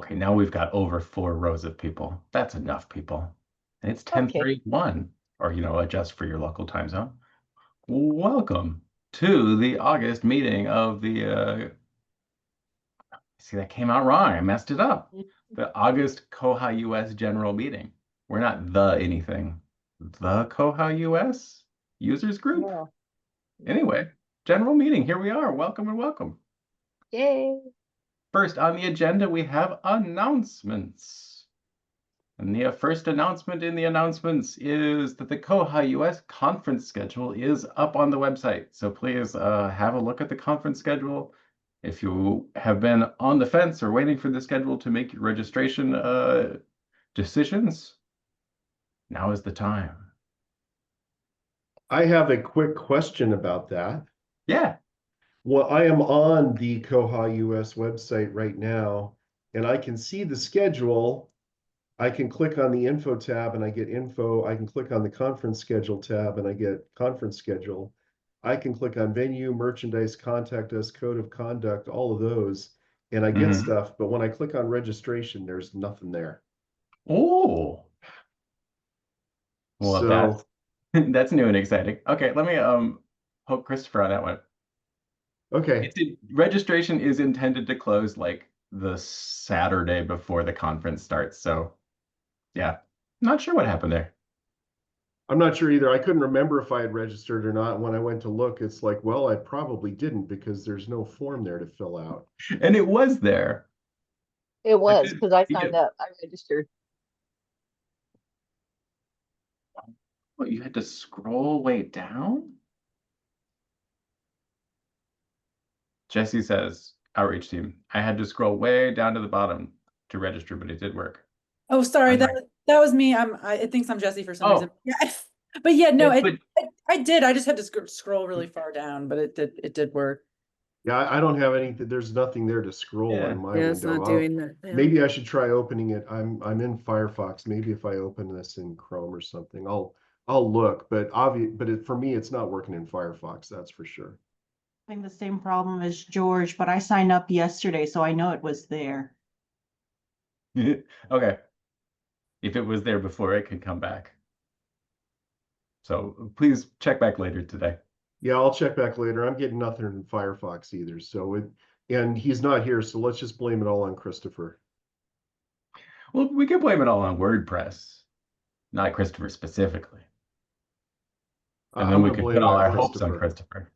Okay, now we've got over 4 rows of people. That's enough people. And it's Okay. 10:31, or, adjust for your local time zone. Welcome to the August meeting of the, see, that came out wrong. I messed it up. The August koha-US general meeting. We're not the anything. The koha-US users group? Yeah. Anyway, general meeting. Here we are. Welcome and welcome. Yay. First on the agenda, we have announcements. And the first announcement in the announcements is that the koha-US conference schedule is up on the website. So please have a look at the conference schedule. If you have been on the fence or waiting for the schedule to make your registration decisions, now is the time. I have a quick question about that. Yeah. Well, I am on the koha-US website right now, and I can see the schedule. I can click on the info tab and I get info. I can click on the conference schedule tab and I get conference schedule. I can click on venue, merchandise, contact us, code of conduct, all of those, and I get stuff. But when I click on registration, there's nothing there. Oh. Well, So that's new and exciting. Okay, let me poke Christopher on that one. okay. Registration is intended to close like the Saturday before the conference starts. So yeah, not sure what happened there. I'm not sure either. I couldn't remember if I had registered or not. When I went to look, it's like, well, I probably didn't because there's no form there to fill out. And it was there. It was because I signed up. I registered. What, you had to scroll way down? Jessie says, outreach team, I had to scroll way down to the bottom to register, but it did work. Oh, sorry, that was me. It thinks I'm Jessie for some reason. Yeah, but yeah, no, I did. I just had to scroll really far down, but it did work. Yeah, I don't have anything. There's nothing there to scroll on my window. It's not doing that. Yeah. Maybe I should try opening it. I'm in Firefox. Maybe if I open this in Chrome or something, I'll look. But for me, it's not working in Firefox. That's for sure. Having the same problem as George, but I signed up yesterday, so I know it was there. Okay. If it was there before, it could come back. So please check back later today. Yeah, I'll check back later. I'm getting nothing in Firefox either. So and he's not here, so let's just blame it all on Christopher. Well, we can blame it all on WordPress, not Christopher specifically. And then we could put all our hopes on Christopher.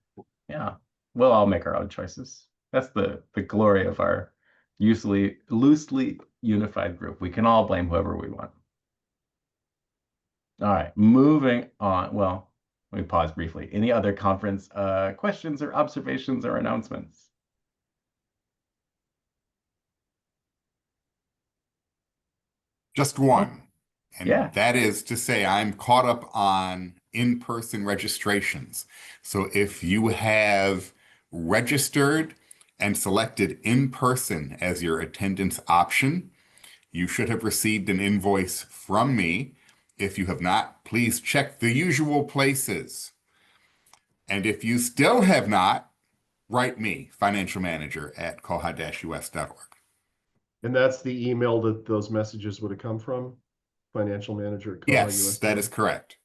Yeah, we'll all make our own choices. That's the glory of our loosely unified group. We can all blame whoever we want. All right, moving on. Well, let me pause briefly. Any other conference questions or observations or announcements? Just one. And that is to say I'm caught up on in-person registrations. So if you have registered and selected in-person as your attendance option, you should have received an invoice from me. If you have not, please check the usual places. And if you still have not, write me, financial manager at koha-us.org. And that's the email that those messages would have come from? Financial manager at koha-us.org? Yes, that is correct.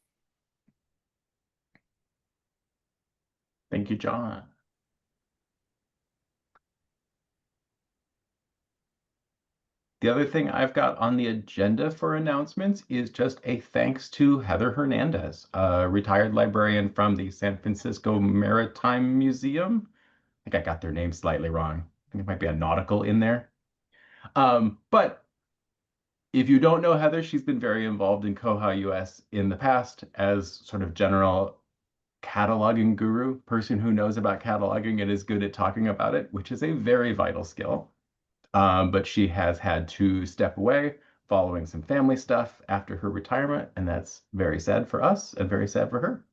Thank you, John. The other thing I've got on the agenda for announcements is just a thanks to Heather Hernandez, a retired librarian from the San Francisco Maritime Museum. I think I got their name slightly wrong. I think it might be a nautical in there. But if you don't know Heather, she's been very involved in koha-US in the past as sort of general cataloging guru, person who knows about cataloging and is good at talking about it, which is a very vital skill. But she has had to step away following some family stuff after her retirement, and that's very sad for us and very sad for her.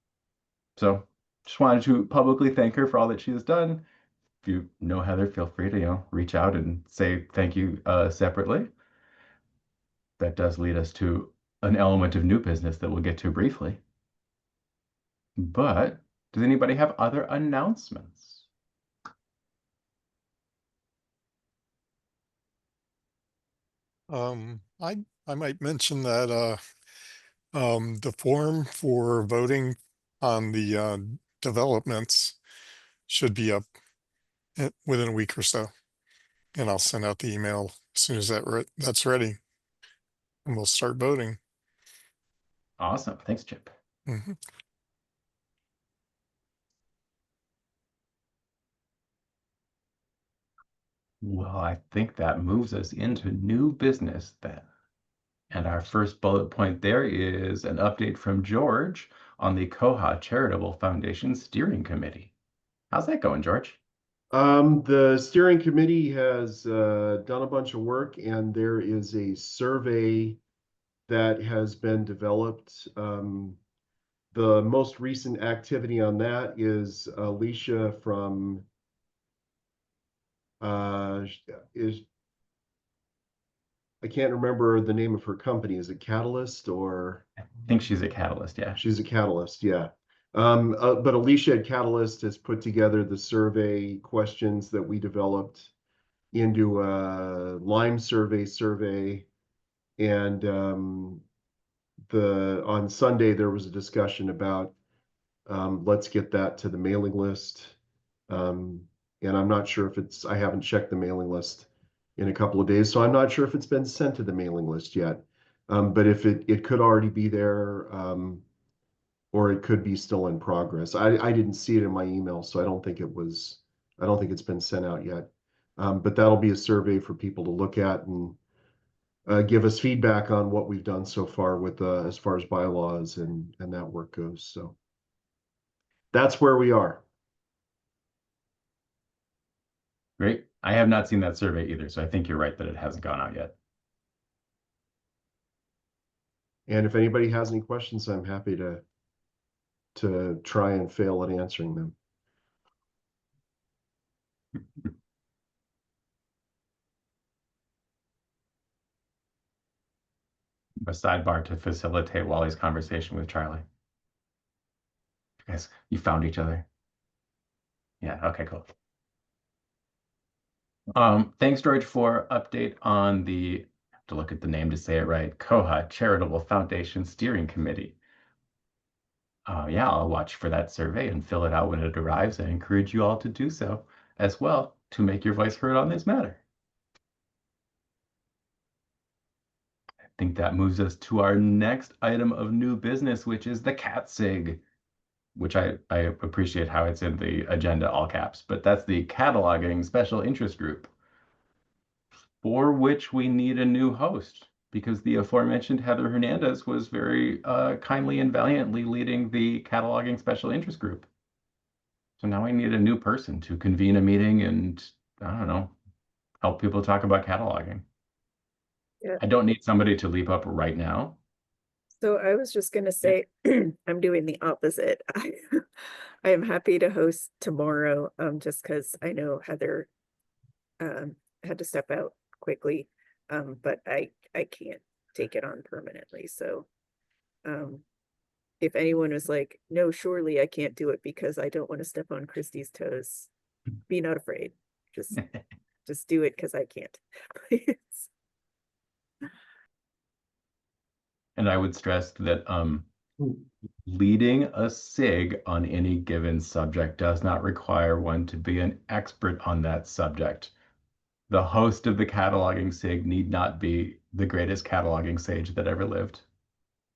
So just wanted to publicly thank her for all that she has done. If you know Heather, feel free to reach out and say thank you separately. That does lead us to an element of new business that we'll get to briefly. But does anybody have other announcements? I might mention that the form for voting on the developments should be up within a week or so, and I'll send out the email as soon as that's ready, and we'll start voting. Awesome. Thanks, Chip. Mm-hmm. Well, I think that moves us into new business then. And our first bullet point there is an update from George on the Koha Charitable Foundation Steering Committee. How's that going, George? The steering committee has done a bunch of work, and there is a survey that has been developed. The most recent activity on that is Alicia from I can't remember the name of her company. Is it Catalyst or? I think she's a Catalyst, yeah. She's a Catalyst, yeah. But Alicia at Catalyst has put together the survey questions that we developed into a Lime survey. And on Sunday, there was a discussion about let's get that to the mailing list. And I'm not sure if I haven't checked the mailing list in a couple of days, so I'm not sure if it's been sent to the mailing list yet. But if it could already be there, or it could be still in progress. I didn't see it in my email, so I don't think it's been sent out yet. But that'll be a survey for people to look at and give us feedback on what we've done so far with as far as bylaws and that work goes. So that's where we are. Great. I have not seen that survey either, so I think you're right that it hasn't gone out yet. And if anybody has any questions, I'm happy to try and fail at answering them. A sidebar to facilitate Wally's conversation with Charlie. Guys, you found each other. Yeah, okay, cool. Thanks, George, for update on the, I have to look at the name to say it right, Koha Charitable Foundation Steering Committee. Yeah, I'll watch for that survey and fill it out when it arrives. I encourage you all to do so as well to make your voice heard on this matter. I think that moves us to our next item of new business, which is the CAT SIG, which I appreciate how it's in the agenda, all caps, but that's the Cataloging Special Interest Group, for which we need a new host because the aforementioned Heather Hernandez was very kindly and valiantly leading the Cataloging Special Interest Group. So now we need a new person to convene a meeting and, I don't know, help people talk about cataloging. Yeah. I don't need somebody to leap up right now. So I was just going to say, I'm doing the opposite. I am happy to host tomorrow, just because I know Heather had to step out quickly, but I can't take it on permanently. So if anyone was like, no, surely I can't do it because I don't want to step on Kristi's toes, be not afraid. Just do it because I can't. Please. And I would stress that leading a SIG on any given subject does not require one to be an expert on that subject. The host of the cataloging SIG need not be the greatest cataloging sage that ever lived.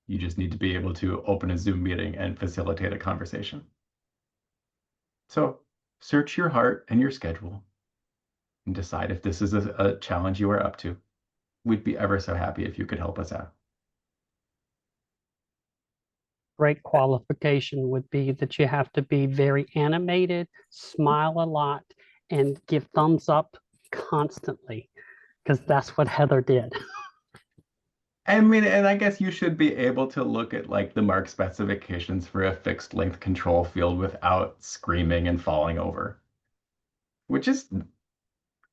You just need to be able to open a Zoom meeting and facilitate a conversation. So search your heart and your schedule and decide if this is a challenge you are up to. We'd be ever so happy if you could help us out. Great qualification would be that you have to be very animated, smile a lot, and give thumbs up constantly, because that's what Heather did. I mean, and I guess you should be able to look at like the mark specifications for a fixed length control field without screaming and falling over, which is,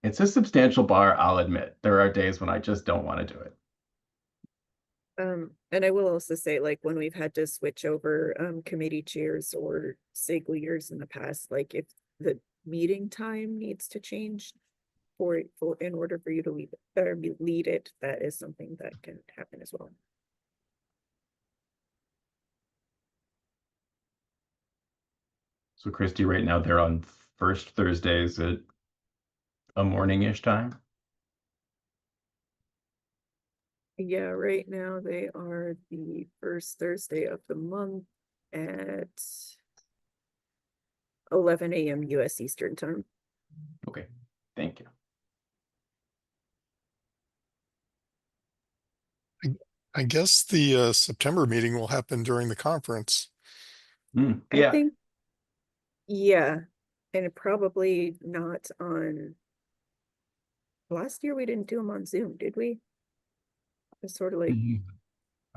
it's a substantial bar, I'll admit. There are days when I just don't want to do it. And I will also say, like, when we've had to switch over committee chairs or SIG leaders in the past, like if the meeting time needs to change, in order for you to lead it, that is something that can happen as well. So Kristi, right now they're on first Thursdays at a morning-ish time. Yeah, right now they are the first Thursday of the month at 11 a.m. US Eastern Time. Okay, thank you. I guess the September meeting will happen during the conference. Yeah. I think, yeah, and probably not on. Last year we didn't do them on Zoom, did we? It's sort of like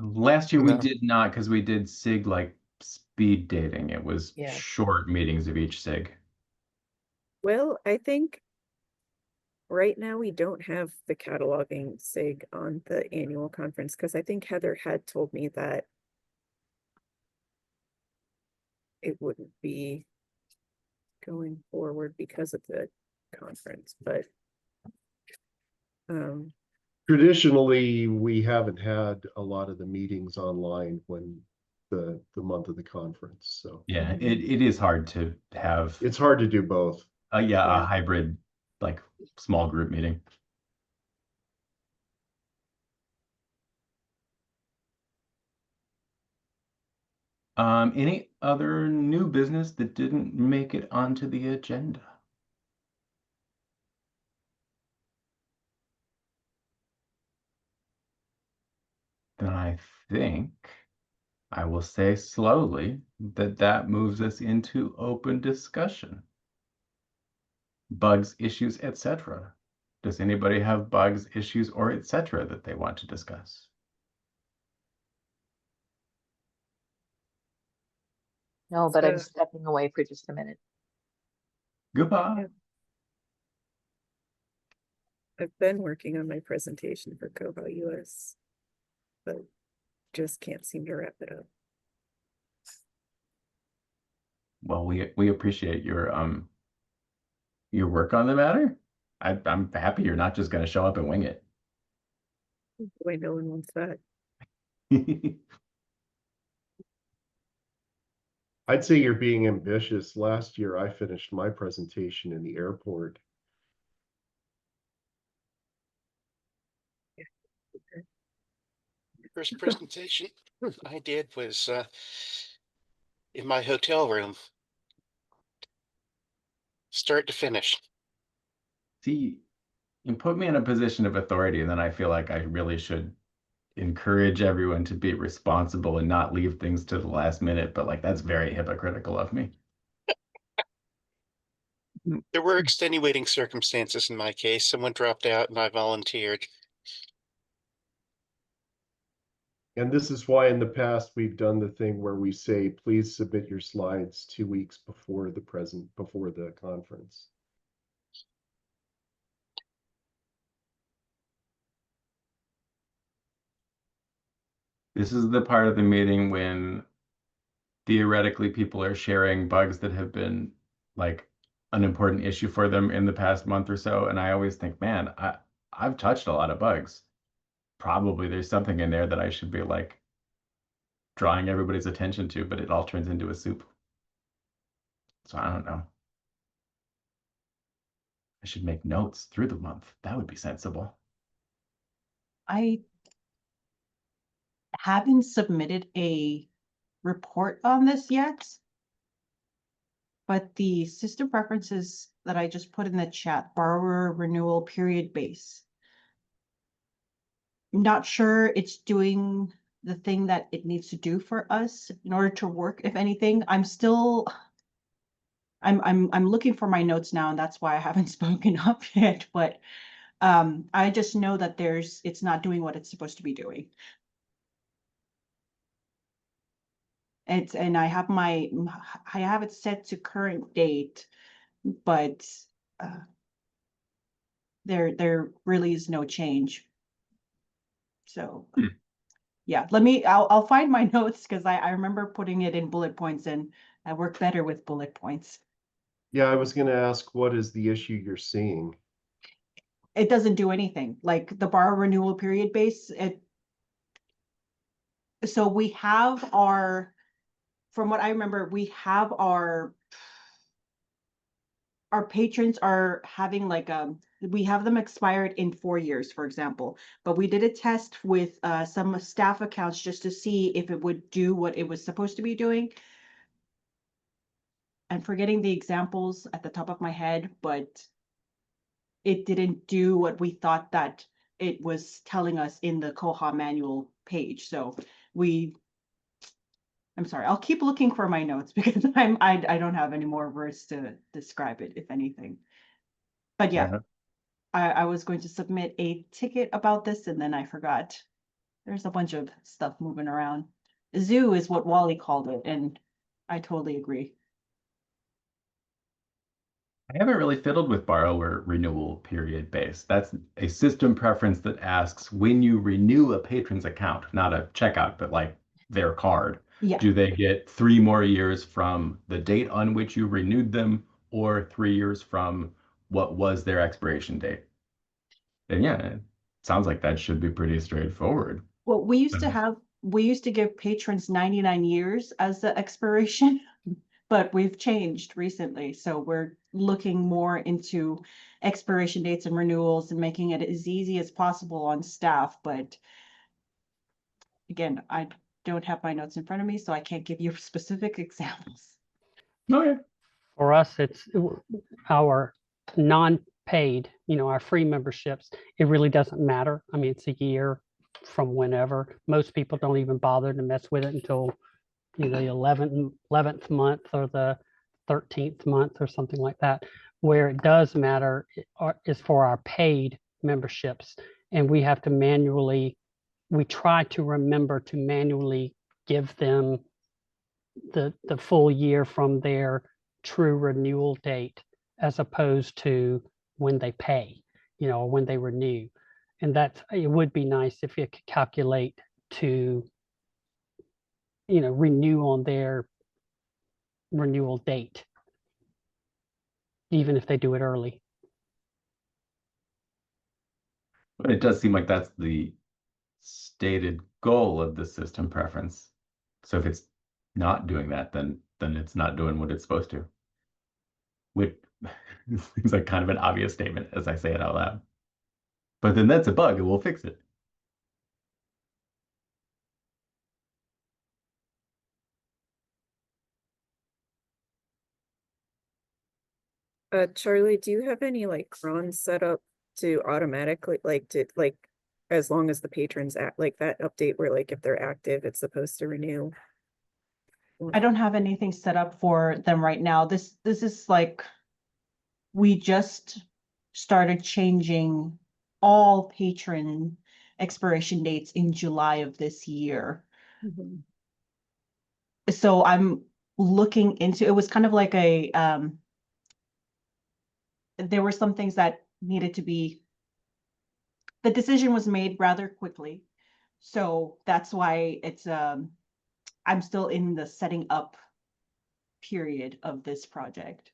Last year we No. did not, because we did SIG like speed dating. It was Yeah. short meetings of each SIG. well, I think right now we don't have the cataloging SIG on the annual conference because I think Heather had told me that it wouldn't be going forward because of the conference, but Traditionally, we haven't had a lot of the meetings online when the month of the conference. So Yeah, it is hard to have it's hard to do both. a Yeah. hybrid like small group meeting. Any other new business that didn't make it onto the agenda? Then I think I will say slowly that moves us into open discussion. Bugs, issues, etc. Does anybody have bugs, issues, or etc. that they want to discuss? No, but I'm So- stepping away for just a minute. Goodbye. I've been working on my presentation for koha-US, but just can't seem to wrap it up. Well, we appreciate your work on the matter. I'm happy you're not just going to show up and wing it. Why no one wants that? I'd say you're being ambitious. Last year, I finished my presentation in the airport. First presentation I did was in my hotel room, start to finish. See, you put me in a position of authority, and then I feel like I really should encourage everyone to be responsible and not leave things to the last minute, but like that's very hypocritical of me. There were extenuating circumstances in my case. Someone dropped out and I volunteered. And this is why in the past we've done the thing where we say, please submit your slides 2 weeks before the conference. This is the part of the meeting when theoretically people are sharing bugs that have been like an important issue for them in the past month or so. And I always think, man, I've touched a lot of bugs. Probably there's something in there that I should be like drawing everybody's attention to, but it all turns into a soup. So I don't know. I should make notes through the month. That would be sensible. I haven't submitted a report on this yet, but the system preferences that I just put in the chat, BorrowerRenewalPeriodBase. I'm not sure it's doing the thing that it needs to do for us in order to work. If anything, I'm looking for my notes now, and that's why I haven't spoken up yet. But I just know that it's not doing what it's supposed to be doing. And I have it set to current date, but there really is no change. So yeah, I'll find my notes because I remember putting it in bullet points, and I work better with bullet points. Yeah, I was going to ask, what is the issue you're seeing? it doesn't do anything. Like the borrower renewal period base, so we have our, from what I remember, we have our patrons are having like, we have them expired in 4 years, for example, but we did a test with some staff accounts just to see if it would do what it was supposed to be doing. I'm forgetting the examples at the top of my head, but it didn't do what we thought that it was telling us in the Koha manual page. So I'm sorry, I'll keep looking for my notes because I don't have any more words to describe it, if anything. But yeah, I was going to submit a ticket about this and then I forgot. There's a bunch of stuff moving around. Zoo is what Wally called it, and I totally agree. I haven't really fiddled with borrower renewal period base. That's a system preference that asks when you renew a patron's account, not a checkout, but like their card. Yeah. Do they get 3 more years from the date on which you renewed them, or 3 years from what was their expiration date? And yeah, it sounds like that should be pretty straightforward. Well, we used to give patrons 99 years as the expiration, but we've changed recently. So we're looking more into expiration dates and renewals and making it as easy as possible on staff. But again, I don't have my notes in front of me, so I can't give you specific examples. Okay. For us, it's our non-paid, our free memberships. It really doesn't matter. I mean, it's a year from whenever. Most people don't even bother to mess with it until the 11th month or the 13th month or something like that. Where it does matter is for our paid memberships, and we have to we try to remember to manually give them the full year from their true renewal date, as opposed to when they pay, or when they renew. And it would be nice if you could calculate to, renew on their renewal date, even if they do it early. It does seem like that's the stated goal of the system preference. So if it's not doing that, then it's not doing what it's supposed to. Which seems like kind of an obvious statement as I say it out loud. But then that's a bug and we'll fix it. Charlie, do you have any like cron set up to automatically as long as the patrons act like that update where like if they're active, it's supposed to renew? I don't have anything set up for them right now. This is like, we just started changing all patron expiration dates in July of this year. Mm-hmm. So I'm looking into, it was kind of like there were some things that needed to be, the decision was made rather quickly. So that's why it's, I'm still in the setting up period of this project.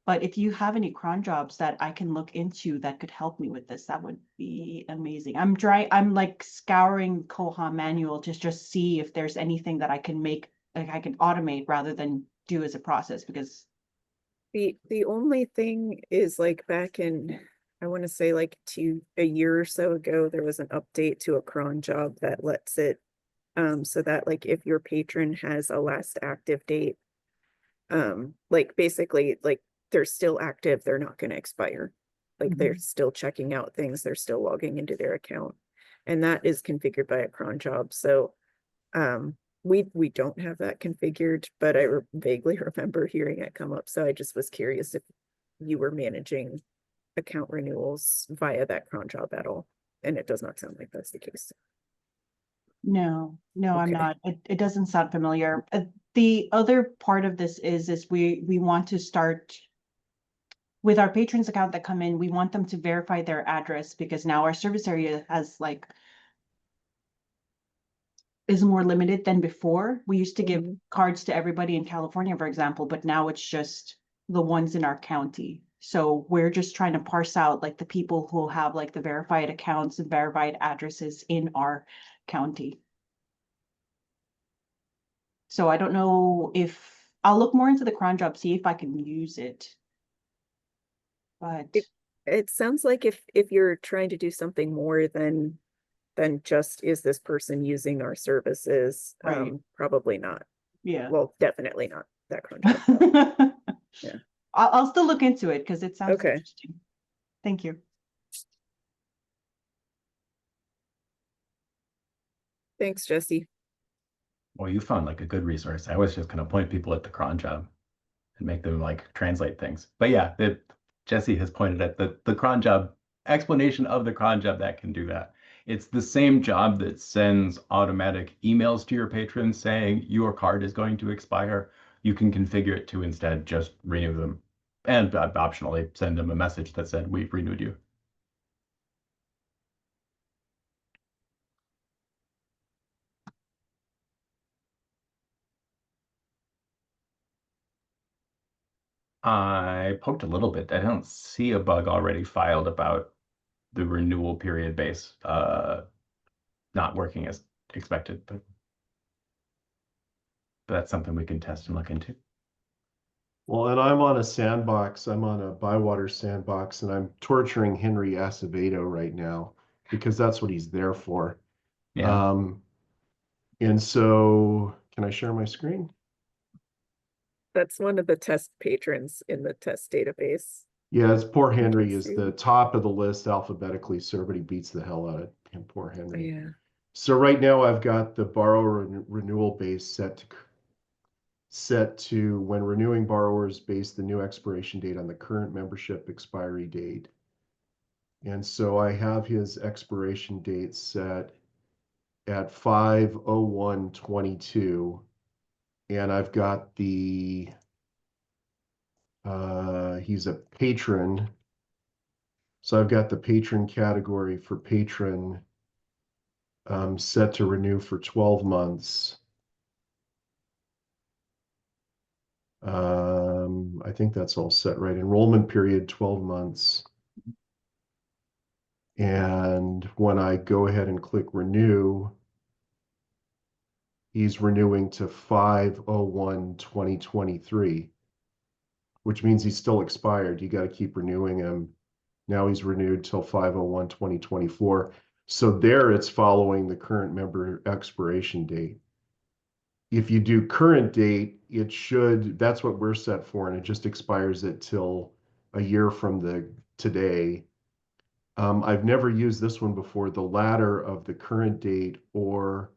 But if you have any cron jobs that I can look into that could help me with this, that would be amazing. I'm like scouring Koha manual to just see if there's anything that I can make, like I can automate rather than do as a process, because the only thing is like back in, I want to say like a year or so ago, there was an update to a cron job that lets it so that like if your patron has a last active date, like basically like they're still active, they're not going to expire. Like they're still checking out things, they're still logging into their account, and that is configured by a cron job. So we don't have that configured, but I vaguely remember hearing it come up. So I just was curious if you were managing account renewals via that cron job at all, and it does not sound like that's the case. No, okay. I'm not. It doesn't sound familiar. The other part of this is we want to start with our patrons account that come in. We want them to verify their address, because now our service area has like is more limited than before. We used to give cards to everybody in California, for example, but now it's just the ones in our county. So we're just trying to parse out like the people who have like the verified accounts and verified addresses in our county. So I don't know if I'll look more into the cron job, see if I can use it. But it sounds like if you're trying to do something more than just is this person using our services, right. Probably not. Yeah. Well, definitely not that cron job. Yeah. I'll still look into it because it sounds Okay. interesting. Thank you. Thanks, Jessie. Well, you found like a good resource. I was just going to point people at the cron job and make them like translate things. But yeah, Jessie has pointed at the cron job explanation of the cron job that can do that. It's the same job that sends automatic emails to your patrons saying your card is going to expire. You can configure it to instead just renew them and optionally send them a message that said, we've renewed you. I poked a little bit. I don't see a bug already filed about the renewal period base not working as expected, but that's something we can test and look into. Well, and I'm on a sandbox. I'm on a Bywater sandbox, and I'm torturing Henry Acevedo right now because that's what he's there for. Yeah. And so, can I share my screen? That's one of the test patrons in the test database. Yeah, it's poor Henry is the top of the list alphabetically, sir, but he beats the hell out of him. Poor Henry. Yeah. So right now I've got the borrower renewal base set to when renewing borrowers base the new expiration date on the current membership expiry date. And so I have his expiration date set at 5/01/22, and I've got the he's a patron, so I've got the patron category for patron set to renew for 12 months. I think that's all set, right? Enrollment period 12 months. And when I go ahead and click renew, he's renewing to 5/01/2023, which means he's still expired. You got to keep renewing him. Now he's renewed till 5/01/2024. So there it's following the current member expiration date. If you do current date, it should, that's what we're set for, and it just expires it till a year from today. I've never used this one before, the ladder of the current date or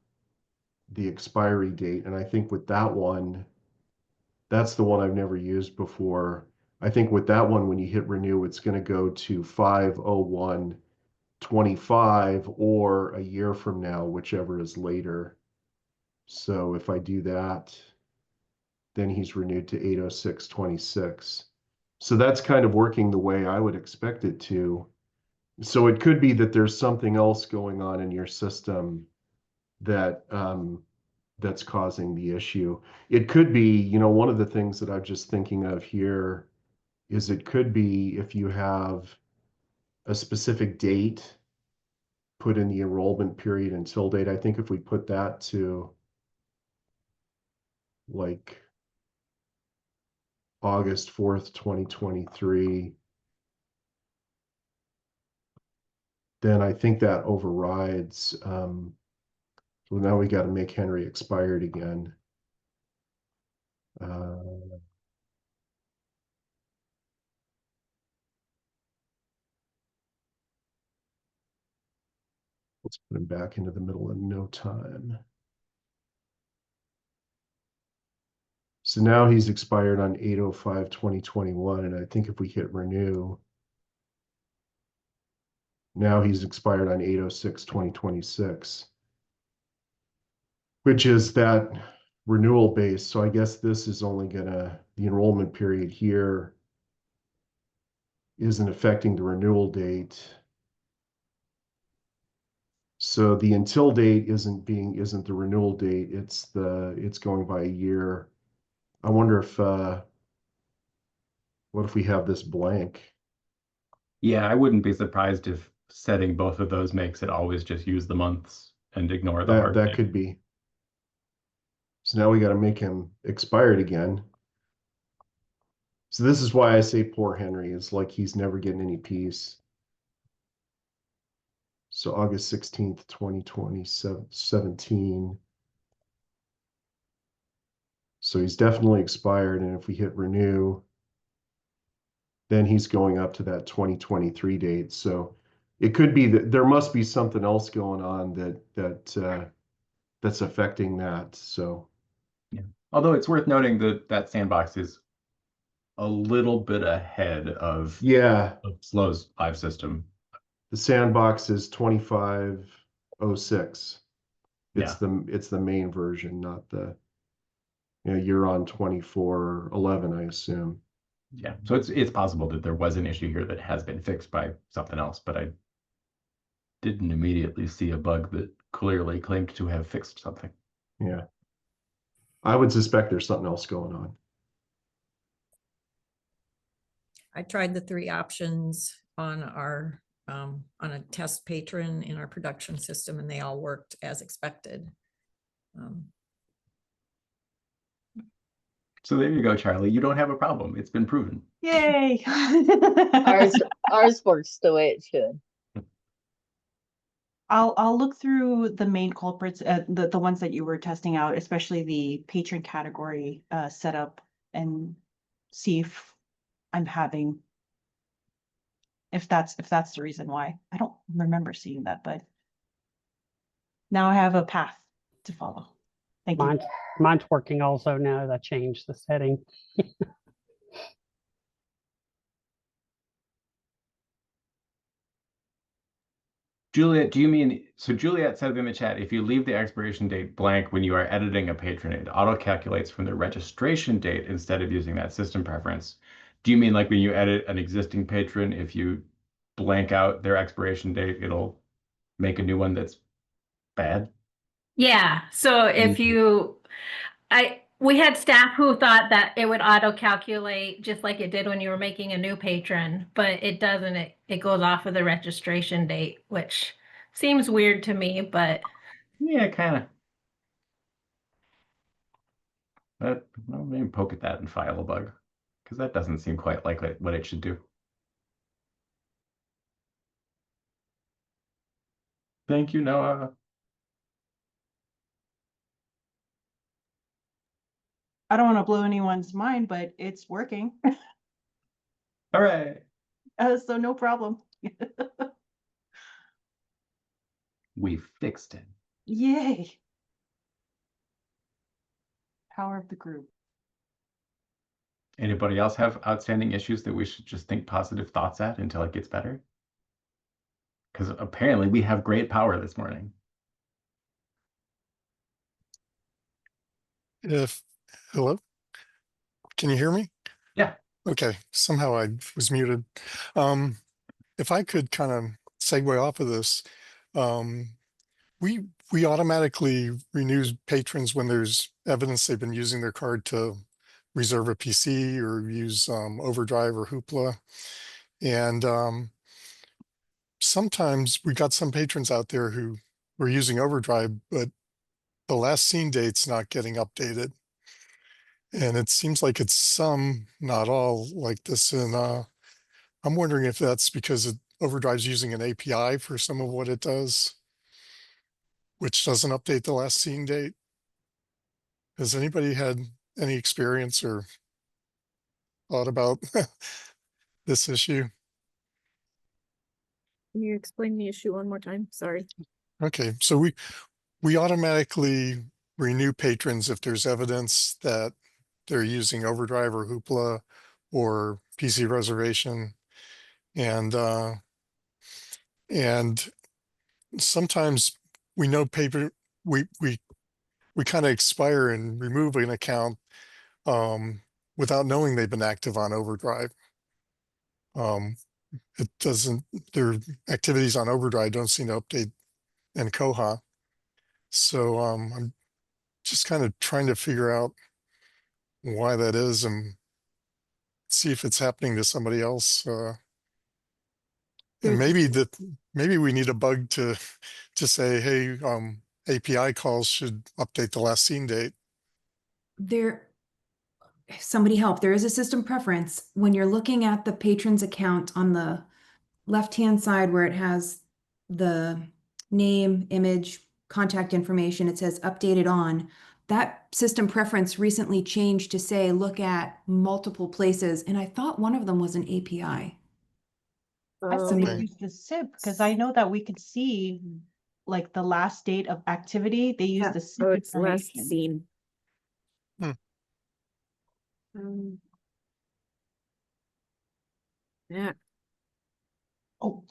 the expiry date. And I think with that one, that's the one I've never used before. I think with that one, when you hit renew, it's going to go to 5/01/25 or a year from now, whichever is later. So if I do that, then he's renewed to 8/06/26. So that's kind of working the way I would expect it to. So it could be that there's something else going on in your system that that's causing the issue. It could be, you know, one of the things that I'm just thinking of here is it could be if you have a specific date put in the enrollment period until date. I think if we put that to like August 4th, 2023, then I think that overrides. So now we got to make Henry expired again. Let's put him back into the middle of no time. So now he's expired on 8/05/2021, and I think if we hit renew, now he's expired on 8/06/2026, which is that renewal base. So I guess this is only gonna, the enrollment period here isn't affecting the renewal date. So the until date isn't the renewal date, it's going by a year. I wonder if well, What if we have this blank? Yeah, I wouldn't be surprised if setting both of those makes it always just use the months and ignore the hard That date. could be. So now we got to make him expired again. So this is why I say poor Henry is like he's never getting any peace. So August 16th, 2017. So he's definitely expired. And if we hit renew, then he's going up to that 2023 date. So it could be that there must be something else going on that's affecting that. So yeah. Although it's worth noting that that sandbox is a little bit ahead of SLO's 5 system. The sandbox is 2506. It's the main version, not the you're on 2411, I assume. Yeah, so it's possible that there was an issue here that has been fixed by something else, but I didn't immediately see a bug that clearly claimed to have fixed something. Yeah. I would suspect there's something else going on. I tried the 3 options on our on a test patron in our production system, and they all worked as expected. So there you go, Charlie. You don't have a problem. It's been proven. Yay! ours works the way it should. I'll look through the main culprits, the ones that you were testing out, especially the patron category setup, and see if I'm having, if that's the reason why. I don't remember seeing that, but now I have a path to follow. Thank you. Mine's working also now that I changed the setting. Juliet, do you mean, so Juliet said in the chat, if you leave the expiration date blank when you are editing a patron, it auto-calculates from the registration date instead of using that system preference. Do you mean like when you edit an existing patron, if you blank out their expiration date, it'll make a new one that's bad? Yeah, so if we had staff who thought that it would auto-calculate just like it did when you were making a new patron, but it doesn't. It goes off of the registration date, which seems weird to me, but yeah, kind of. But well, maybe poke at that and file a bug, because that doesn't seem quite like what it should do. Thank you, Noah. I don't want to blow anyone's mind, but it's working. All right. So no problem. We fixed it. Yay. Power of the group. Anybody else have outstanding issues that we should just think positive thoughts at until it gets better? Because apparently we have great power this morning. Hello? Can you hear me? Yeah. Okay. Somehow I was muted. If I could kind of segue off of this, we automatically renew patrons when there's evidence they've been using their card to reserve a PC or use Overdrive or Hoopla. And sometimes we got some patrons out there who were using Overdrive, but the last seen date's not getting updated. And it seems like it's some, not all, like this. And I'm wondering if that's because Overdrive's using an API for some of what it does, which doesn't update the last seen date. Has anybody had any experience or thought about this issue? Can you explain the issue one more time? Sorry. Okay, so we automatically renew patrons if there's evidence that they're using Overdrive or Hoopla or PC reservation, and sometimes we know we kind of expire and remove an account without knowing they've been active on Overdrive. It doesn't, their activities on Overdrive don't seem to update in Koha. So I'm just kind of trying to figure out why that is and see if it's happening to somebody else. There's- And maybe we need a bug to say, hey, API calls should update the last seen date. Somebody help. There is a system preference when you're looking at the patron's account on the left-hand side where it has the name, image, contact information. It says updated on. That system preference recently changed to say look at multiple places, and I thought one of them was an API. I Oh, thought they Okay. used the SIP because I know that we could see like the last date of activity. They use Yeah. the SIP oh, it's last information. seen. Hmm. Yeah. Oh,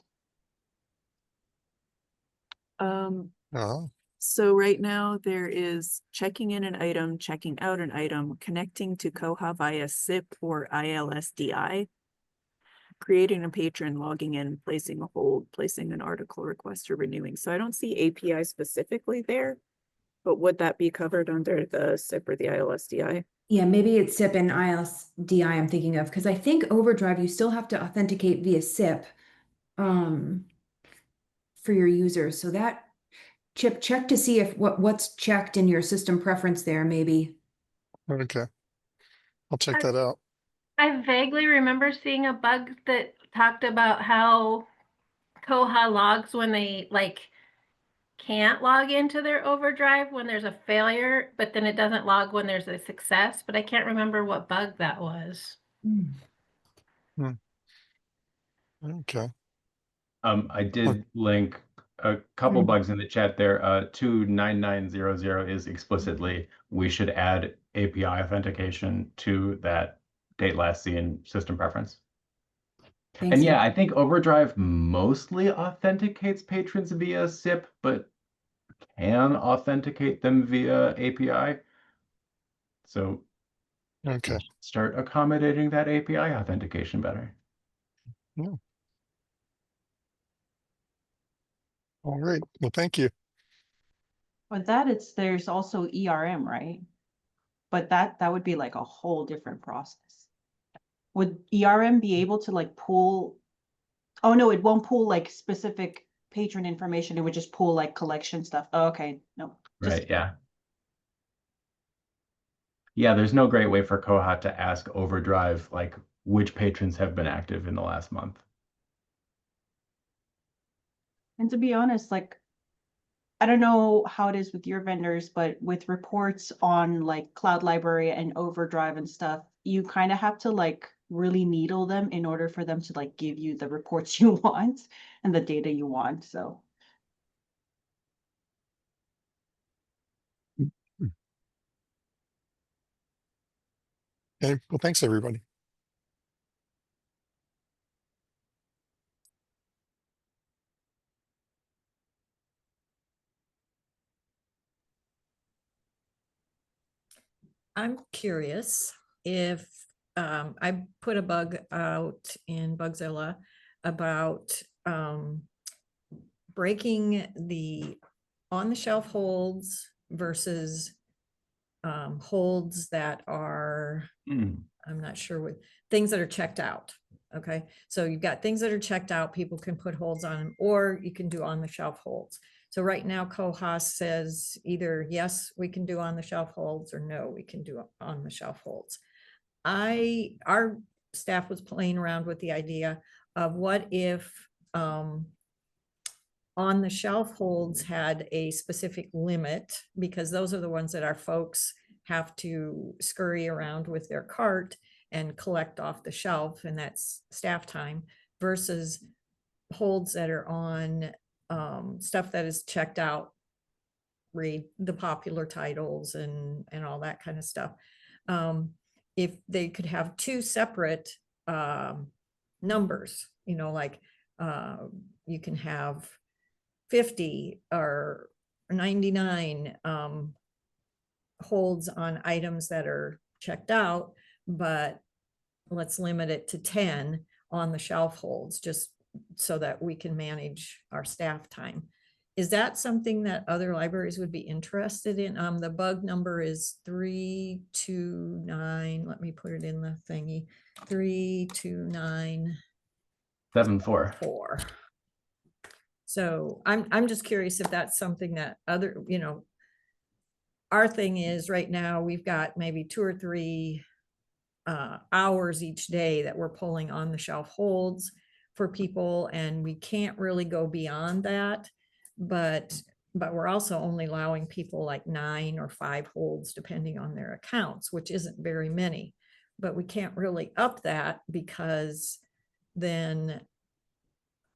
Oh, So right now there is checking in an item, checking out an item, connecting to Koha via SIP or ILSDI, creating a patron, logging in, placing a hold, placing an article request, or renewing. So I don't see API specifically there, but would that be covered under the SIP or the ILSDI? Yeah, maybe it's SIP and ILSDI I'm thinking of, because I think Overdrive, you still have to authenticate via SIP for your users. So that check to see if what's checked in your system preference there, maybe. okay. I'll check that out. I vaguely remember seeing a bug that talked about how Koha logs when they like can't log into their overdrive when there's a failure, but then it doesn't log when there's a success, but I can't remember what bug that was. Okay. I did link a couple bugs in the chat there. 29900 is explicitly we should add API authentication to that date last seen system preference. Thanks. And yeah, I think Overdrive mostly authenticates patrons via SIP, but can authenticate them via API. So Okay. start accommodating that API authentication better. Yeah. All right. Well, thank you. with that, there's also ERM, right? But that would be like a whole different process. Would ERM be able to like pull? Oh no, it won't pull like specific patron information. It would just pull like collection stuff. Oh, okay, no. Right, yeah. Yeah, there's no great way for Koha to ask Overdrive like which patrons have been active in the last month. And to be honest, like, I don't know how it is with your vendors, but with reports on like Cloud Library and Overdrive and stuff, you kind of have to like really needle them in order for them to like give you the reports you want and the data you want. So. Okay. Well, thanks, everybody. I'm curious if I put a bug out in Bugzilla about breaking the on-the-shelf holds versus holds that are, I'm not sure what, things that are checked out. Okay, so you've got things that are checked out, people can put holds on them, or you can do on-the-shelf holds. So right now, Koha says either yes, we can do on-the-shelf holds, or no, we can do on-the-shelf holds. Our staff was playing around with the idea of what if on-the-shelf holds had a specific limit, because those are the ones that our folks have to scurry around with their cart and collect off the shelf, and that's staff time, versus holds that are on stuff that is checked out, read the popular titles and all that kind of stuff. If they could have two separate numbers, you know, like you can have 50 or 99 holds on items that are checked out, but let's limit it to 10 on the shelf holds, just so that we can manage our staff time. is that something that other libraries would be interested in? The bug number is 329. Let me put it in the thingy. 32974. So I'm just curious if that's something that other, you know, our thing is right now we've got maybe 2 or 3 hours each day that we're pulling on the shelf holds for people, and we can't really go beyond that. But we're also only allowing people like 9 or 5 holds depending on their accounts, which isn't very many. But we can't really up that because then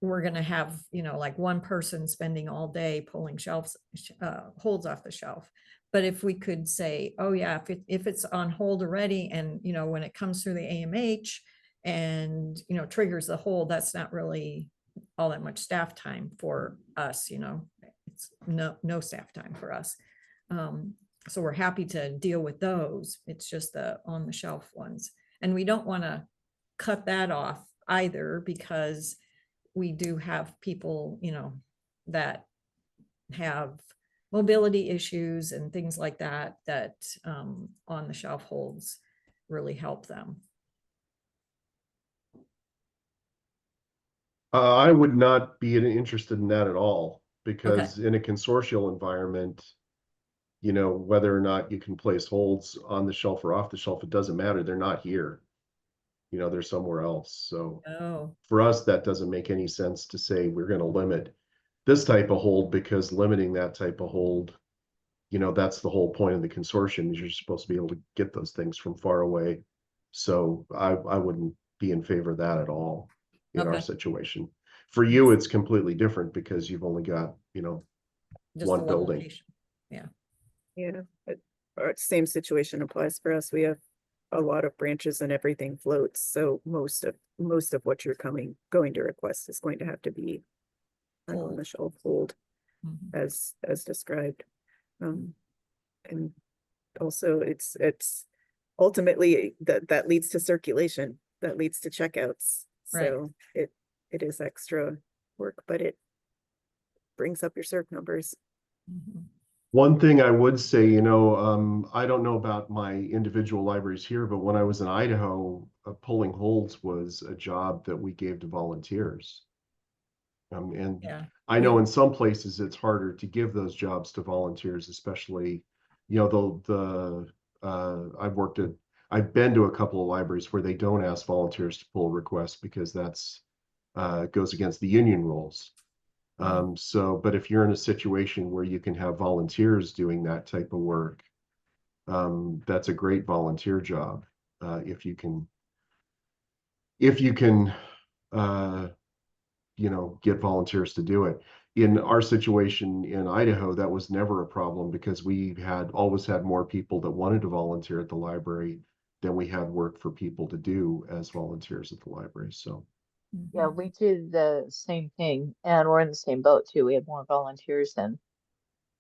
we're going to have, you know, like one person spending all day pulling shelves, holds off the shelf. But if we could say, oh yeah, if it's on hold already, and, you know, when it comes through the AMH and, you know, triggers the hold, that's not really all that much staff time for us, you know, it's no staff time for us. So we're happy to deal with those. It's just the on the shelf ones. And we don't want to cut that off either, because we do have people, you know, that have mobility issues and things like that, that on the shelf holds really help them. I would not be interested in that at all, because in a consortial environment, you know, whether or not you can place holds on the shelf or off the shelf, it doesn't matter. They're not here. You know, they're somewhere else. So for us, that doesn't make any sense to say we're going to limit this type of hold, because limiting that type of hold, you know, that's the whole point of the consortium, is you're supposed to be able to get those things from far away. So I wouldn't be in favor of that at all in our situation. For you, it's completely different because you've only got, you know, just one building. Location. Yeah. Yeah. Our same situation applies for us. We have a lot of branches and everything floats. So most of what you're going to request is going to have to be on the shelf hold, as described. And also it's ultimately that leads to circulation, that leads to checkouts. So it is extra work, but it brings up your circ numbers. One thing I would say, you know, I don't know about my individual libraries here, but when I was in Idaho, pulling holds was a job that we gave to volunteers. And I know in some places it's harder to give those jobs to volunteers, especially, you know, I've been to a couple of libraries where they don't ask volunteers to pull requests because that's goes against the union rules. But if you're in a situation where you can have volunteers doing that type of work, that's a great volunteer job. If you can, you know, get volunteers to do it. In our situation in Idaho, that was never a problem because we always had more people that wanted to volunteer at the library than we had work for people to do as volunteers at the library. So yeah, we did the same thing, and we're in the same boat too. We have more volunteers than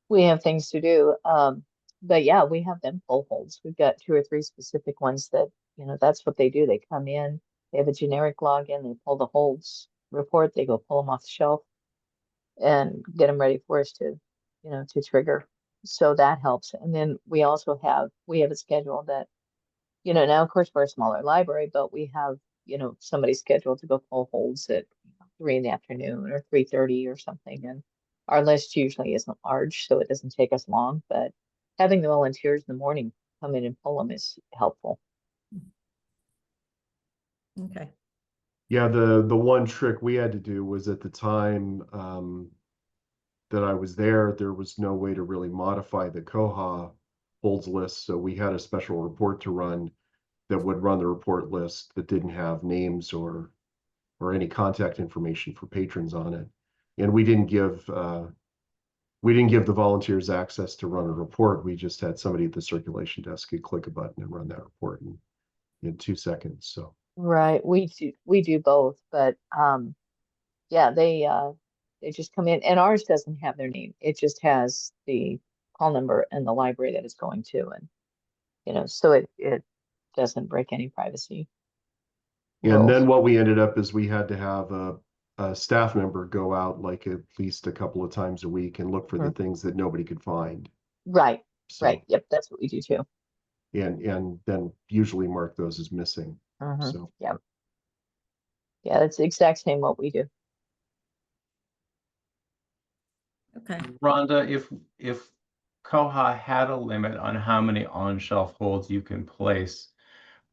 we have things to do. But yeah, we have them pull holds. We've got 2 or 3 specific ones that, you know, that's what they do. They come in, they have a generic login, they pull the holds report, they go pull them off the shelf and get them ready for us to, you know, to trigger. So that helps. And then we also have a schedule that, you know, now of course we're a smaller library, but we have, you know, somebody scheduled to go pull holds at 3 in the afternoon or 3:30 or something. And our list usually isn't large, so it doesn't take us long, but having the volunteers in the morning come in and pull them is helpful. Okay. yeah, the one trick we had to do was at the time that I was there was no way to really modify the koha holds list. So we had a special report to run that would run the report list that didn't have names or any contact information for patrons on it. And we didn't give the volunteers access to run a report. We just had somebody at the circulation desk who click a button and run that report in 2 seconds. So right, we do both, but yeah, they just come in, and ours doesn't have their name. It just has the call number and the library that it's going to, and you know, so it doesn't break any privacy. And then what we ended up is we had to have a staff member go out like at least a couple of times a week and look for the things that nobody could find. Right. So, Right. Yep. That's what we do too. and then usually mark those as missing. So yeah. Yeah, that's the exact same what we do. Okay. Rhonda, if Koha had a limit on how many on-shelf holds you can place,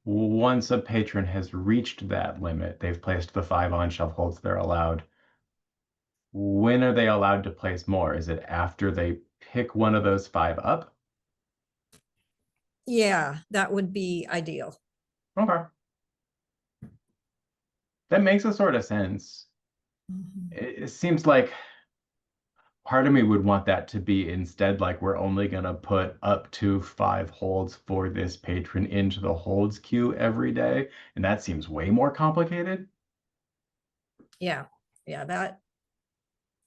once a patron has reached that limit, they've placed the 5 on-shelf holds they're allowed. When are they allowed to place more? Is it after they pick one of those 5 up? Yeah, that would be ideal. Okay. That makes a sort of sense. It seems like part of me would want that to be instead like we're only going to put up to 5 holds for this patron into the holds queue every day. And that seems way more complicated. Yeah. Yeah, that.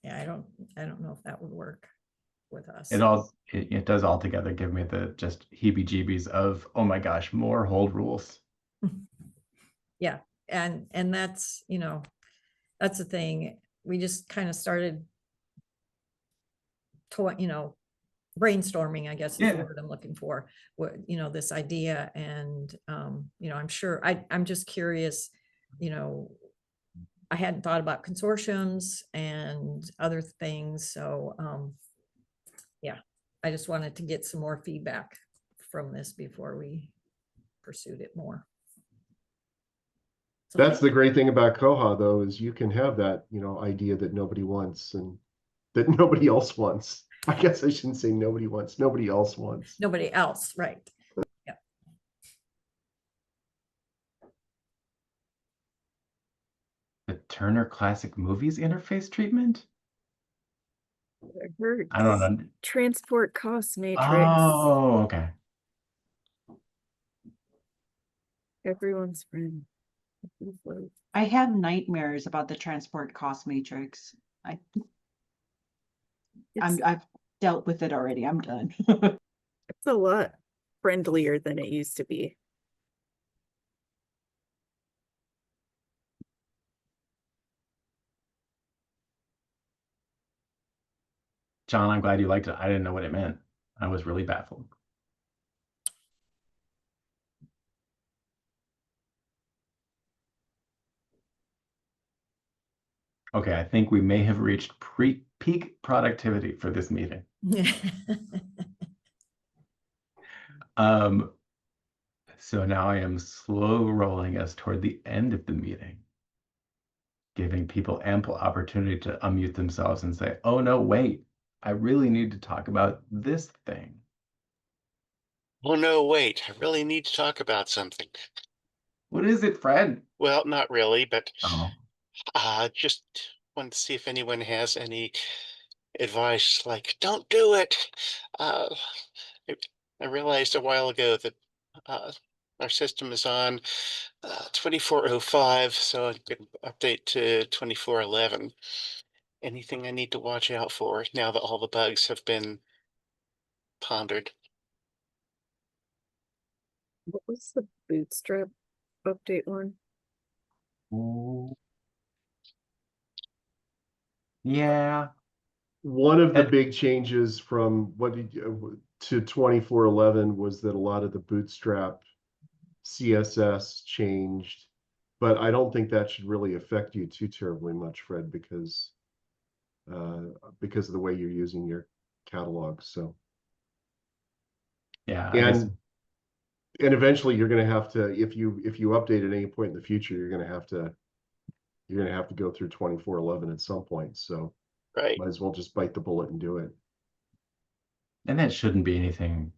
Yeah, I don't know if that would work with us. It does altogether give me the just heebie-jeebies of, oh my gosh, more hold rules. Yeah. And that's, you know, that's the thing. We just kind of started brainstorming, I guess is the word I'm looking for, what, you know, this idea. And, you know, I'm sure I'm just curious, you know, I hadn't thought about consortiums and other things. So, yeah, I just wanted to get some more feedback from this before we pursued it more. So that's the great thing about Koha, though, is you can have that, you know, idea that nobody wants and that nobody else wants. I guess I shouldn't say nobody wants, nobody else wants. Nobody else, right. Yeah. The Turner Classic Movies interface treatment? I don't know. Transport cost matrix. Oh, okay. Everyone's friend. I have nightmares about the transport cost matrix. I've dealt with it already. I'm done. It's a lot friendlier than it used to be. John, I'm glad you liked it. I didn't know what it meant. I was really baffled. Okay, I think we may have reached peak productivity for this meeting. So now I am slow rolling us toward the end of the meeting, giving people ample opportunity to unmute themselves and say, oh no, wait, I really need to talk about this thing. Oh no, wait, I really need to talk about something. What is it, Fred? Well, not really, but just wanted to see if anyone has any advice, like, don't do it. I realized a while ago that our system is on 2405, so I could update to 2411. Anything I need to watch out for now that all the bugs have been pondered? What was the Bootstrap update one? Yeah. One of the big changes from to 2411 was that a lot of the Bootstrap CSS changed, but I don't think that should really affect you too terribly much, Fred, because of the way you're using your catalog. So yeah, and eventually you're going to have to, if you update at any point in the future, you're going to have to go through 2411 at some point. So right, might as well just bite the bullet and do it. And that shouldn't be anything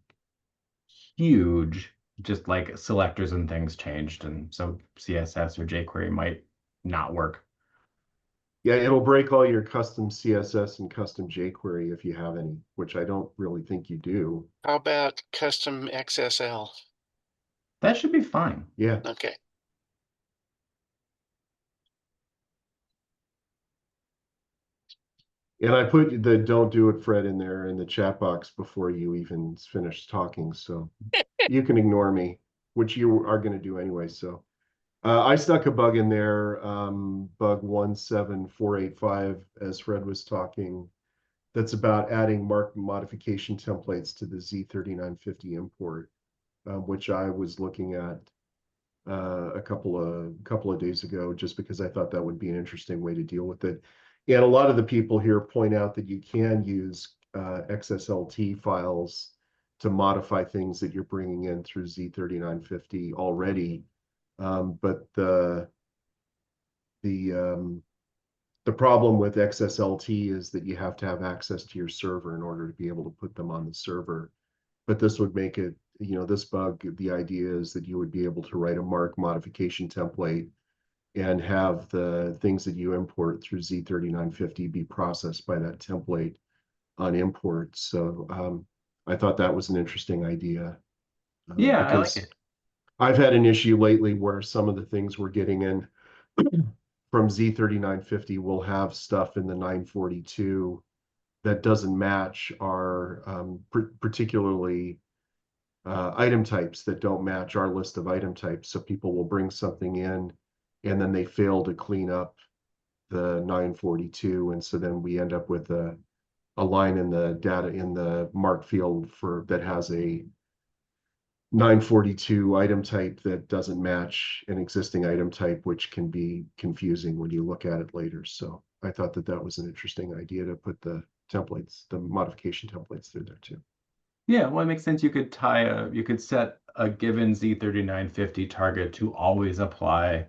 huge, just like selectors and things changed, and so CSS or jQuery might not work. Yeah, it'll break all your custom CSS and custom jQuery if you have any, which I don't really think you do. How about custom XSL? That should be fine. Yeah. Okay. And I put the don't do it, Fred, in there in the chat box before you even finished talking. So you can ignore me, which you are going to do anyway. So I stuck a bug in there, bug 17485, as Fred was talking. That's about adding mark modification templates to the Z3950 import, which I was looking at a couple of days ago, just because I thought that would be an interesting way to deal with it. And a lot of the people here point out that you can use XSLT files to modify things that you're bringing in through Z3950 already. But the problem with XSLT is that you have to have access to your server in order to be able to put them on the server. But this would make it, this bug, the idea is that you would be able to write a mark modification template and have the things that you import through Z3950 be processed by that template on import. So I thought that was an interesting idea. Yeah, I like it. I've had an issue lately where some of the things we're getting in from Z3950 will have stuff in the 942 that doesn't match our particularly item types that don't match our list of item types. So people will bring something in and then they fail to clean up the 942. And so then we end up with a line in the data in the mark field that has a 942 item type that doesn't match an existing item type, which can be confusing when you look at it later. So I thought that was an interesting idea to put the templates, the modification templates through there too. Yeah, well, it makes sense. You could set a given Z3950 target to always apply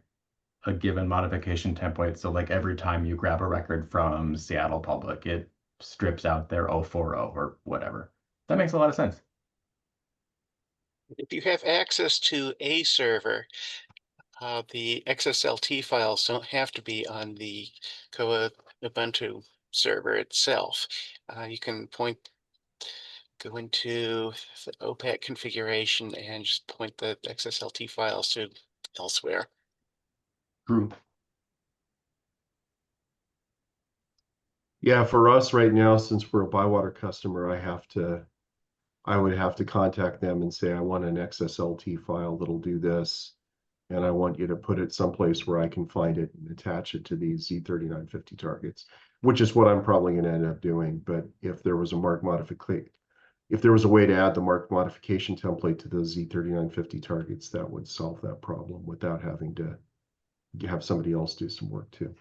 a given modification template. So like every time you grab a record from Seattle Public, it strips out their 040 or whatever. That makes a lot of sense. If you have access to a server, the XSLT files don't have to be on the Koha Ubuntu server itself. You can go into the OPAC configuration and just point the XSLT files to elsewhere. True. Yeah, for us right now, since we're a Bywater customer, I would have to contact them and say, I want an XSLT file that'll do this. And I want you to put it someplace where I can find it and attach it to these Z3950 targets, which is what I'm probably going to end up doing. But if there was a mark modification, if there was a way to add the mark modification template to those Z3950 targets, that would solve that problem without having to have somebody else do some work too.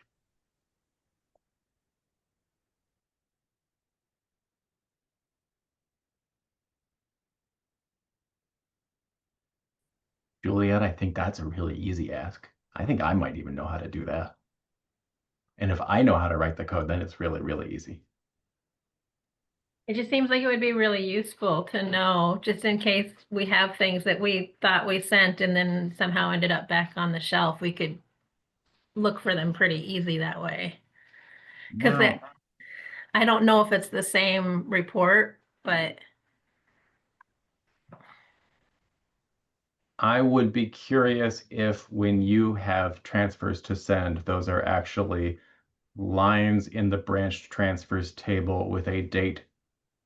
Juliet, I think that's a really easy ask. I think I might even know how to do that. And if I know how to write the code, then it's really, really easy. It just seems like it would be really useful to know, just in case we have things that we thought we sent and then somehow ended up back on the shelf. We could look for them pretty easy that way. Because I don't know if it's the same report, but I would be curious if when you have transfers to send, those are actually lines in the branch transfers table with a date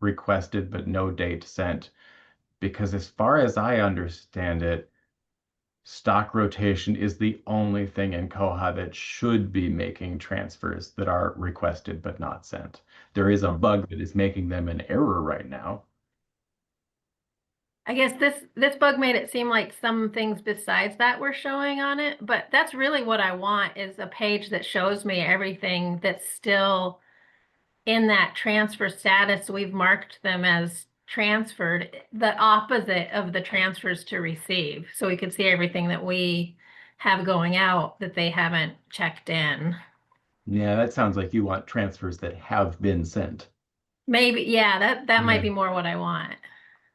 requested but no date sent. Because as far as I understand it, stock rotation is the only thing in Koha that should be making transfers that are requested but not sent. There is a bug that is making them an error right now. I guess this bug made it seem like some things besides that were showing on it, but that's really what I want, is a page that shows me everything that's still in that transfer status. We've marked them as transferred, the opposite of the transfers to receive. So we could see everything that we have going out that they haven't checked in. Yeah, that sounds like you want transfers that have been sent. Maybe, yeah, that might be more what I want.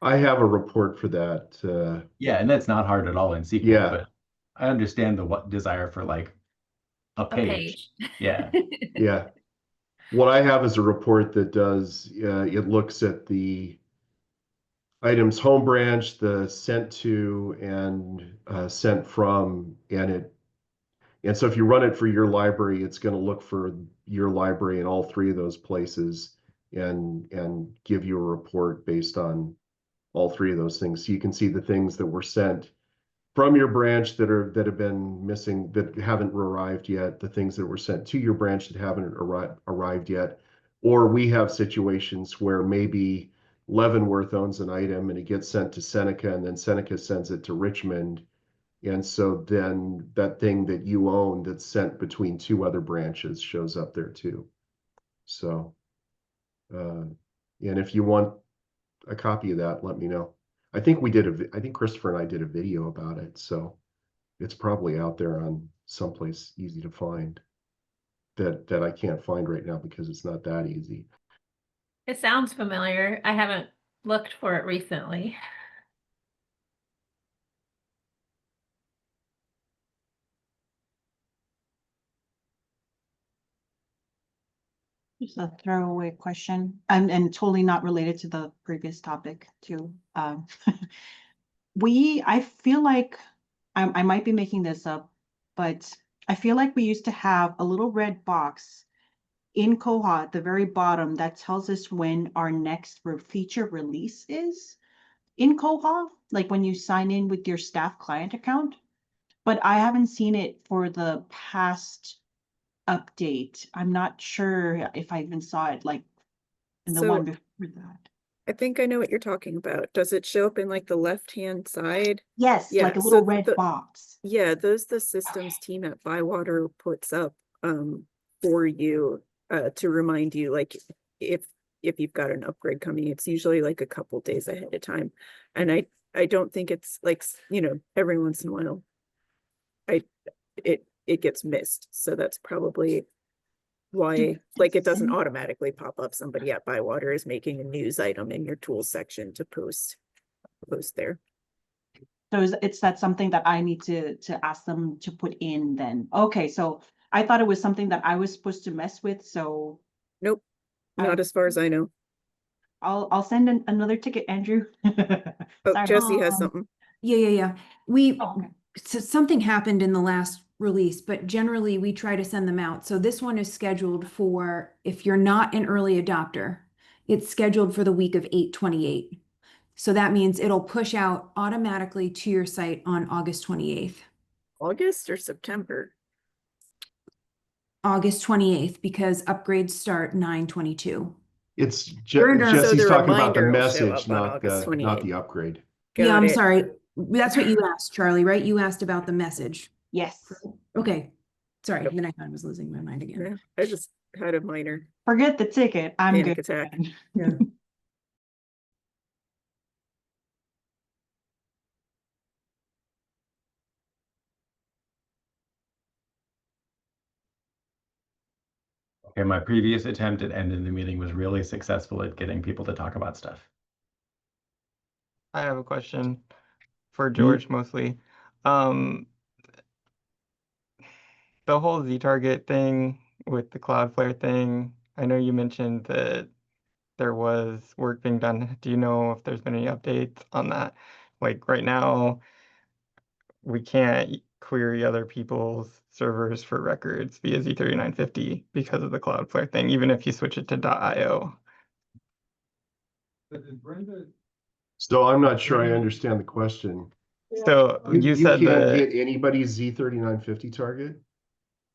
I have a report for that. Yeah, and that's not hard at all in SQL, yeah. But I understand the desire for like a page. Yeah. Yeah. What I have is a report that does, it looks at the items home branch, the sent to and sent from, and so if you run it for your library, it's going to look for your library in all three of those places and give you a report based on all three of those things. So you can see the things that were sent from your branch that have been missing, that haven't arrived yet, the things that were sent to your branch that haven't arrived yet. Or we have situations where maybe Leavenworth owns an item and it gets sent to Seneca, and then Seneca sends it to Richmond. And so then that thing that you own that's sent between two other branches shows up there too. So, and if you want a copy of that, let me know. I think Christopher and I did a video about it, so it's probably out there on someplace easy to find that I can't find right now because it's not that easy. It sounds familiar. I haven't looked for it recently. Just a throwaway question, and totally not related to the previous topic too. I feel like I might be making this up, but I feel like we used to have a little red box in Koha at the very bottom that tells us when our next feature release is in Koha, like when you sign in with your staff client account. But I haven't seen it for the past update. I'm not sure if I even saw it like in the one before that. I think I know what you're talking about. Does it show up in like the left-hand side? Yes, Yeah, like a little red box. Yeah, those the systems team at Bywater puts up for you to remind you, like if you've got an upgrade coming. It's usually like a couple days ahead of time. And I don't think it's like, you know, every once in a while it gets missed. So that's probably why, like, it doesn't automatically pop up. Somebody at Bywater is making a news item in your tools section to post there. So it's that something that I need to ask them to put in then? Okay, so I thought it was something that I was supposed to mess with, so. Nope, not as far as I know. I'll send another ticket, Andrew. Oh, Jessie has something. Yeah. So something happened in the last release, but generally we try to send them out. So this one is scheduled for, if you're not an early adopter, it's scheduled for the week of 8/28. So that means it'll push out automatically to your site on August 28th. August or September? August 28th, because upgrades start 9/22. It's Jessie's so talking about the reminder will show message, up on not August the 28th. upgrade. Yeah, I'm sorry. That's what you asked, Charlie, right? You asked about the message. Yes. Okay. Sorry, then I was losing my mind again. Yeah, I just had a minor Forget the ticket. I'm panic good. attack. Yeah. Okay, my previous attempt at ending the meeting was really successful at getting people to talk about stuff. I have a question for George mostly. The whole Z-target thing with the Cloudflare thing, I know you mentioned that there was work being done. Do you know if there's been any updates on that? Like right now, we can't query other people's servers for records via Z3950 because of the Cloudflare thing, even if you switch it to .io. So I'm not sure I understand the question. So you said can't that hit anybody's Z3950 target?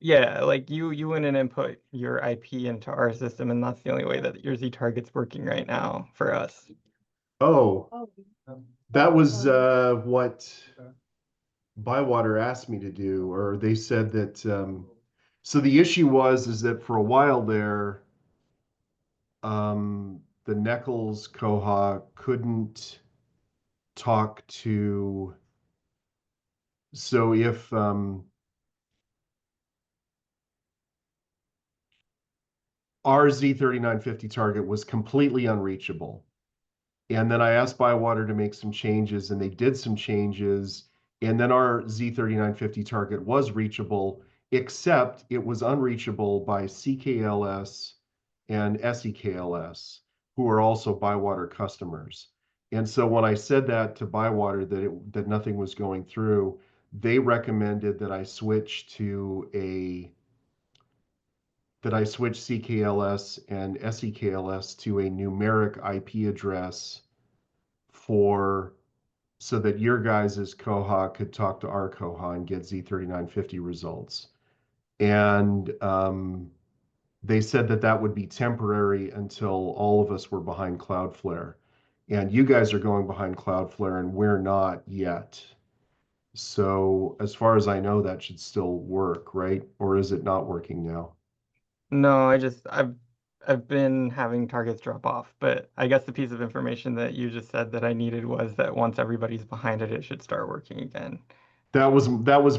yeah, like you went and input your IP into our system, and that's the only way that your Z target's working right now for us. Oh, that was what Bywater asked me to do, or they said that. So the issue is that for a while there, the NEKLS Koha couldn't talk to. So if our Z3950 target was completely unreachable. And then I asked Bywater to make some changes, and they did some changes. And then our Z3950 target was reachable, except it was unreachable by CKLS and SEKLS, who are also Bywater customers. And so when I said that to Bywater, that nothing was going through, they recommended that I switch CKLS and SEKLS to a numeric IP address for so that your guys' Koha could talk to our Koha and get Z3950 results. And they said that that would be temporary until all of us were behind Cloudflare. And you guys are going behind Cloudflare and we're not yet. So as far as I know, that should still work, right? Or is it not working now? No, I've been having targets drop off, but I guess the piece of information that you just said that I needed was that once everybody's behind it, it should start working again. That was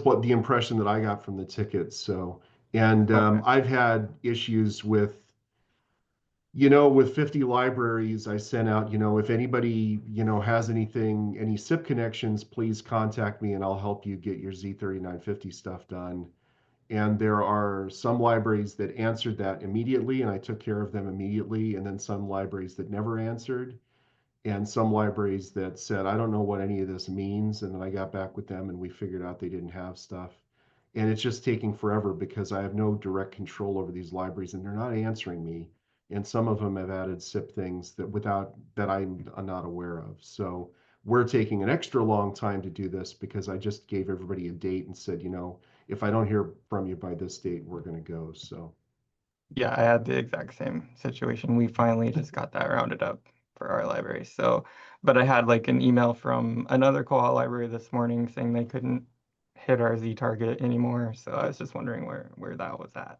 what the impression that I got from the tickets. So, and Okay. I've had issues with, with 50 libraries. I sent out, if anybody, has anything, any SIP connections, please contact me and I'll help you get your Z3950 stuff done. And there are some libraries that answered that immediately, and I took care of them immediately. And then some libraries that never answered, and some libraries that said, I don't know what any of this means. And then I got back with them and we figured out they didn't have stuff. And it's just taking forever because I have no direct control over these libraries and they're not answering me. And some of them have added SIP things that I'm not aware of. So we're taking an extra long time to do this because I just gave everybody a date and said, if I don't hear from you by this date, we're going to go. So Yeah, I had the exact same situation. We finally just got that rounded up for our library. So, but I had like an email from another Koha library this morning saying they couldn't hit our Z target anymore. So I was just wondering where that was at.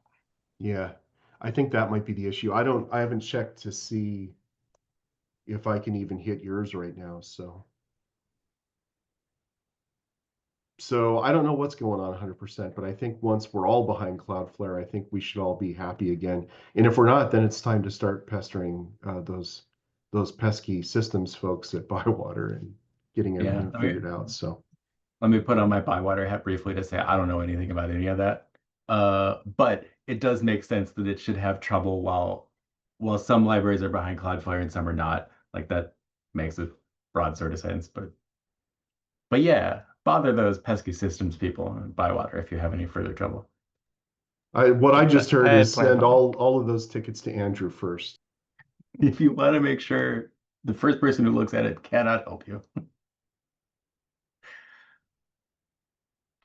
yeah, I think that might be the issue. I haven't checked to see if I can even hit yours right now. So I don't know what's going on 100%, but I think once we're all behind Cloudflare, I think we should all be happy again. And if we're not, then it's time to start pestering those pesky systems folks at Bywater and getting everything figured out. So let me put on my Bywater hat briefly to say I don't know anything about any of that. But it does make sense that it should have trouble while some libraries are behind Cloudflare and some are not. Like that makes a broad sort of sense. But yeah, bother those pesky systems people in Bywater if you have any further trouble. What I just heard is send on all of those tickets to Andrew first. If you want to make sure the first person who looks at it cannot help you.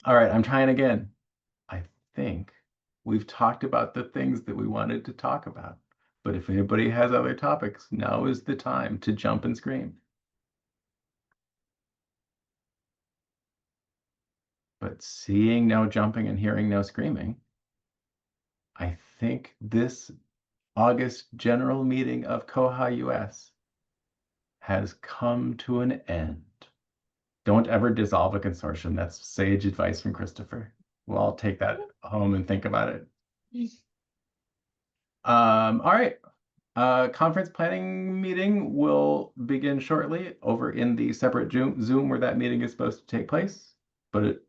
All right, I'm trying again. I think we've talked about the things that we wanted to talk about. But if anybody has other topics, now is the time to jump and scream. But seeing no jumping and hearing no screaming, I think this August general meeting of koha-US has come to an end. Don't ever dissolve a consortium. That's sage advice from Christopher. We'll all take that home and think about it. All right. Conference planning meeting will begin shortly over in the separate Zoom where that meeting is supposed to take place. But it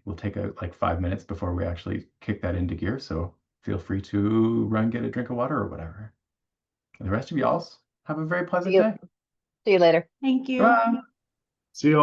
will take like 5 minutes before we actually kick that into gear. So feel free to run, get a drink of water or whatever. And the rest of y'all have a very pleasant day. See you later. Thank you. Bye. See you all.